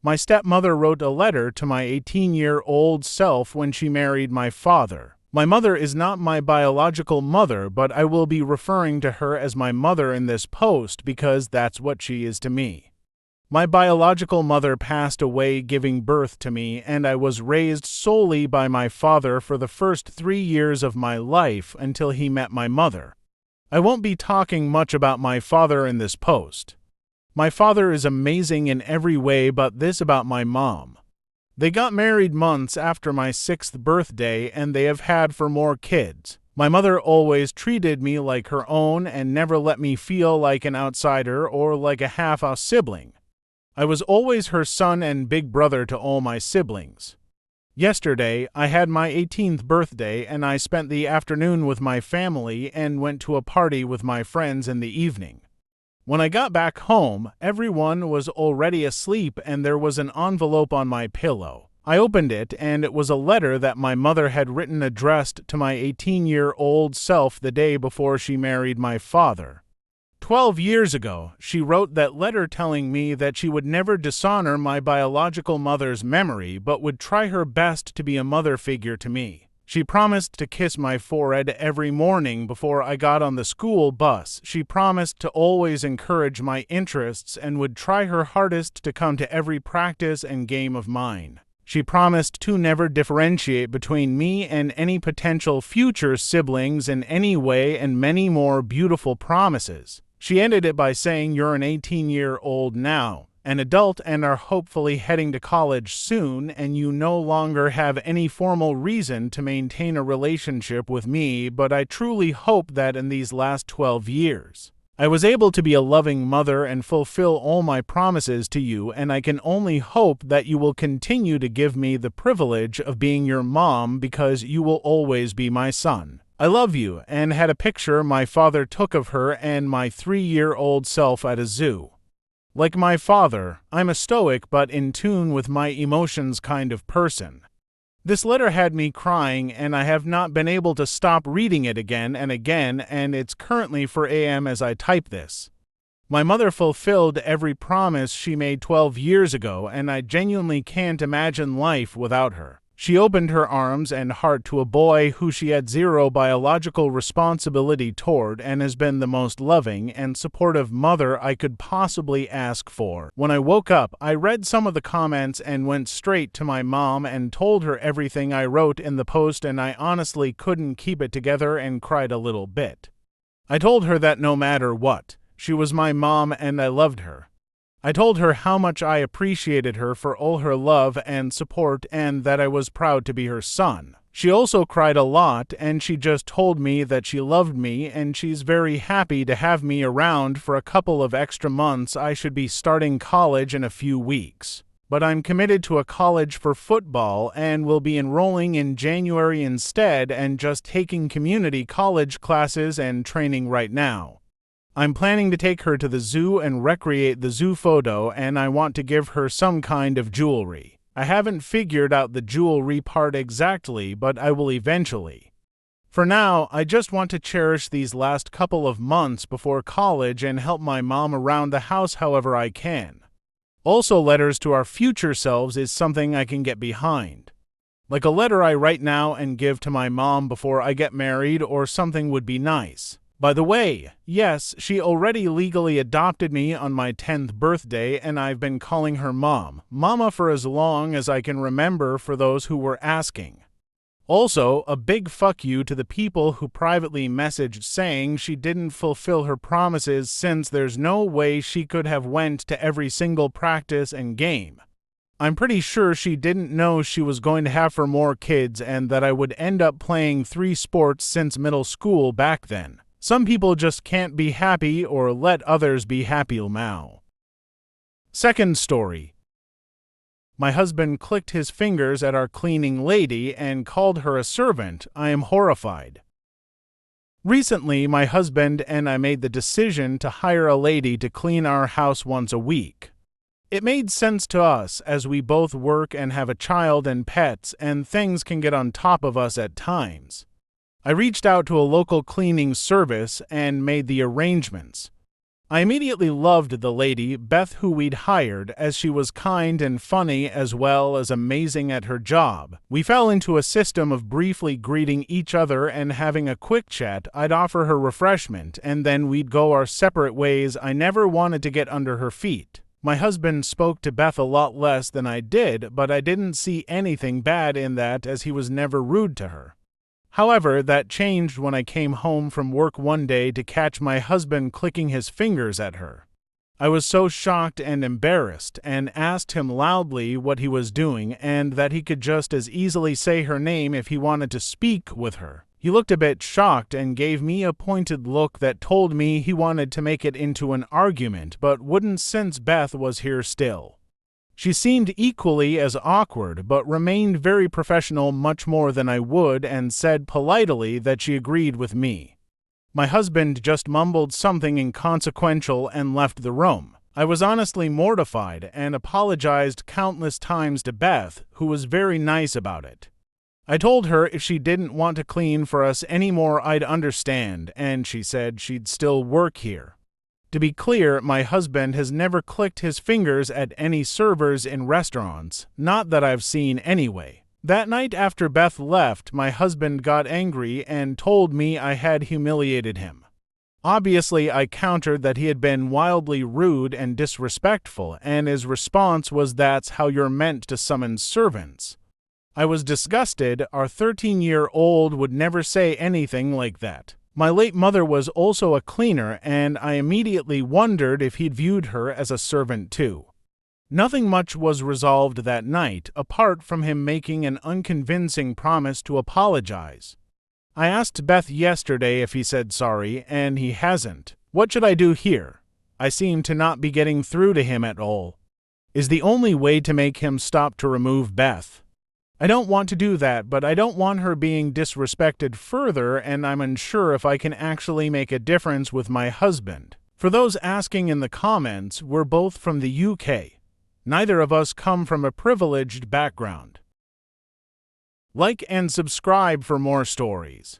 My stepmother wrote a letter to my 18-year-old self when she married my father. My mother is not my biological mother, but I will be referring to her as my mother in this post because that's what she is to me. My biological mother passed away giving birth to me, and I was raised solely by my father for the first 3 years of my life until he met my mother. I won't be talking much about my father in this post. My father is amazing in every way, but this about my mom. They got married months after my 6th birthday, and they have had 4 more kids. My mother always treated me like her own and never let me feel like an outsider or like a half-house sibling. I was always her son and big brother to all my siblings. Yesterday, I had my 18th birthday, and I spent the afternoon with my family and went to a party with my friends in the evening. When I got back home, everyone was already asleep and there was an envelope on my pillow. I opened it and it was a letter that my mother had written addressed to my 18-year-old self the day before she married my father. 12 years ago, she wrote that letter telling me that she would never dishonor my biological mother's memory but would try her best to be a mother figure to me. She promised to kiss my forehead every morning before I got on the school bus. She promised to always encourage my interests and would try her hardest to come to every practice and game of mine. She promised to never differentiate between me and any potential future siblings in any way, and many more beautiful promises. She ended it by saying, "You're an 18-year-old now, an adult, and are hopefully heading to college soon, and you no longer have any formal reason to maintain a relationship with me, but I truly hope that in these last 12 years, I was able to be a loving mother and fulfill all my promises to you, and I can only hope that you will continue to give me the privilege of being your mom because you will always be my son. I love you," and had a picture my father took of her and my 3-year-old self at a zoo. Like my father, I'm a stoic but in tune with my emotions kind of person. This letter had me crying, and I have not been able to stop reading it again and again, and it's currently 4 a.m. as I type this. My mother fulfilled every promise she made 12 years ago, and I genuinely can't imagine life without her. She opened her arms and heart to a boy who she had 0 biological responsibility toward, and has been the most loving and supportive mother I could possibly ask for. When I woke up, I read some of the comments and went straight to my mom and told her everything I wrote in the post, and I honestly couldn't keep it together and cried a little bit. I told her that no matter what, she was my mom and I loved her. I told her how much I appreciated her for all her love and support, and that I was proud to be her son. She also cried a lot, and she just told me that she loved me and she's very happy to have me around for a couple of extra months. I should be starting college in a few weeks, but I'm committed to a college for football and will be enrolling in January instead and just taking community college classes and training right now. I'm planning to take her to the zoo and recreate the zoo photo, and I want to give her some kind of jewelry. I haven't figured out the jewelry part exactly, but I will eventually. For now, I just want to cherish these last couple of months before college and help my mom around the house however I can. Also, letters to our future selves is something I can get behind. Like a letter I write now and give to my mom before I get married or something would be nice. By the way, yes, she already legally adopted me on my 10th birthday, and I've been calling her Mama for as long as I can remember, for those who were asking. Also, a big fuck you to the people who privately messaged saying she didn't fulfill her promises, since there's no way she could have went to every single practice and game. I'm pretty sure she didn't know she was going to have 4 more kids and that I would end up playing 3 sports since middle school back then. Some people just can't be happy or let others be happy now. Second story. My husband clicked his fingers at our cleaning lady and called her a servant. I am horrified. Recently, my husband and I made the decision to hire a lady to clean our house once a week. It made sense to us as we both work and have a child and pets, and things can get on top of us at times. I reached out to a local cleaning service and made the arrangements. I immediately loved the lady, Beth, who we'd hired, as she was kind and funny as well as amazing at her job. We fell into a system of briefly greeting each other and having a quick chat. I'd offer her refreshment, and then we'd go our separate ways. I never wanted to get under her feet. My husband spoke to Beth a lot less than I did, but I didn't see anything bad in that, as he was never rude to her. However, that changed when I came home from work one day to catch my husband clicking his fingers at her. I was so shocked and embarrassed, and asked him loudly what he was doing and that he could just as easily say her name if he wanted to speak with her. He looked a bit shocked and gave me a pointed look that told me he wanted to make it into an argument but wouldn't since Beth was here still. She seemed equally as awkward, but remained very professional, much more than I would, and said politely that she agreed with me. My husband just mumbled something inconsequential and left the room. I was honestly mortified and apologized countless times to Beth, who was very nice about it. I told her if she didn't want to clean for us anymore, I'd understand, and she said she'd still work here. To be clear, my husband has never clicked his fingers at any servers in restaurants, not that I've seen anyway. That night after Beth left, my husband got angry and told me I had humiliated him. Obviously, I countered that he had been wildly rude and disrespectful, and his response was, "That's how you're meant to summon servants." I was disgusted. Our 13-year-old would never say anything like that. My late mother was also a cleaner, and I immediately wondered if he'd viewed her as a servant too. Nothing much was resolved that night, apart from him making an unconvincing promise to apologize. I asked Beth yesterday if he said sorry, and he hasn't. What should I do here? I seem to not be getting through to him at all. Is the only way to make him stop to remove Beth? I don't want to do that, but I don't want her being disrespected further, and I'm unsure if I can actually make a difference with my husband. For those asking in the comments, we're both from the UK. Neither of us come from a privileged background. Like and subscribe for more stories.